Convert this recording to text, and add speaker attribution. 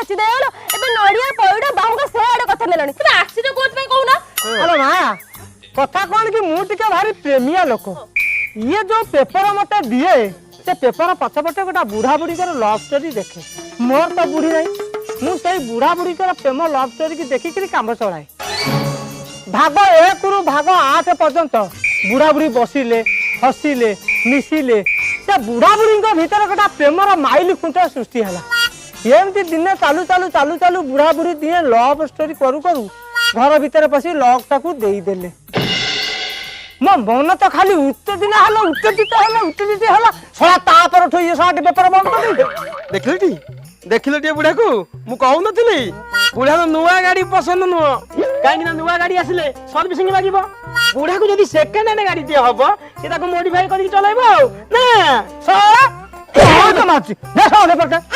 Speaker 1: नाची देलो एबे नड़िया पौडा बाहुगा से आडे कथा नेलनी तुम आसी तो कोच में कहूना
Speaker 2: अरे माया कथा कौन कि मु टिके भारी प्रेमिया लोक ये जो पेपर मते दिए से पेपर पछपटे गोटा बुढ़ा बुढ़ी कर लव स्टोरी देखे मोर तो बुढ़ी नहीं मु से बुढ़ा बुढ़ी कर प्रेम लव स्टोरी की देखी करी काम चलाए भाग 1 रु भाग 8 पर्यंत बुढ़ा बुढ़ी बसिले हसिले मिसिले से बुढ़ा बुढ़ी भीतर गोटा प्रेमर माइल खुंट सृष्टि है एमती दिन चालू चालू चालू चालू बुढ़ा बुढ़ी दिए लव स्टोरी करू करू घर भीतर पशि लॉक टाकू देदेले मो मन तो खाली उत्तेजित हला उत्तेजित हला उत्तेजित हला सला तापर ठो ये साट पेपर बंद कर दे
Speaker 3: देखिले बुढ़ा को मु कहू नथिली बुढ़ा तो नुआ गाड़ी पसंद नुह कहीं नुआ गाड़ी आसिले सर्विसिंग लागिबो बुढ़ा को जदी सेकंड हैंड गाड़ी दिया हबो से ताको मॉडिफाई करके चलाइबो ना
Speaker 2: सला तो माची दे साट पेपर